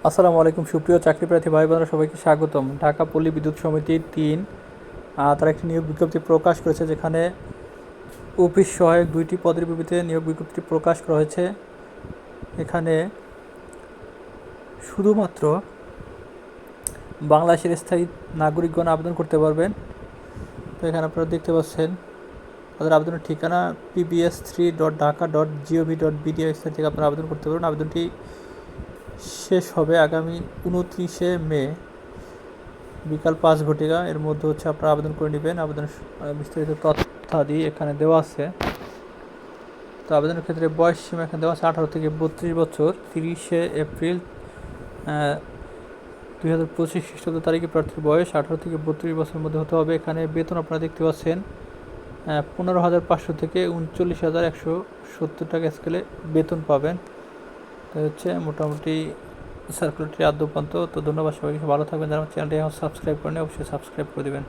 আসসালামু আলাইকুম সুপ্রিয় চাকরিপ্রার্থী ভাই বোনেরা, সবাইকে স্বাগতম। ঢাকা পল্লী বিদ্যুৎ সমিতি ৩ তারা একটি নিয়োগ বিজ্ঞপ্তি প্রকাশ করেছে, যেখানে অফিস সহায়ক ২টি পদের বিপরীতে নিয়োগ বিজ্ঞপ্তি প্রকাশ করা হয়েছে। এখানে শুধুমাত্র বাংলাদেশের স্থায়ী নাগরিকগণ আবেদন করতে পারবেন। তো এখানে আপনারা দেখতে পাচ্ছেন তাদের আবেদনের ঠিকানা pbs3.dhaka.gov.bd থেকে আপনারা আবেদন করতে পারবেন। আবেদনটি শেষ হবে আগামী 29শে মে বিকাল 5 ঘটিকা। এর মধ্যে আপনারা আবেদন করে নেবেন। আবেদনের বিস্তারিত তথ্যাদি এখানে দেওয়া আছে। তো আবেদনের ক্ষেত্রে বয়স সীমা এখানে দেওয়া আছে 18 থেকে 32 বছর। 30শে এপ্রিল 2025 খ্রিস্টাব্দ তারিখে প্রার্থীর বয়স 18 থেকে 32 বছরের মধ্যে হতে হবে। এখানে বেতন আপনারা দেখতে পাচ্ছেন 15,500 থেকে 39,170 টাকা স্কেলে বেতন পাবেন। তো মোটামুটি সার্কুলারটি আদ্যপান্ত। তো ধন্যবাদ সবাইকে, ভালো থাকবেন। যারা আমার চ্যানেলটি এখন সাবস্ক্রাইব করেন অবশ্যই সাবস্ক্রাইব করে দেবেন।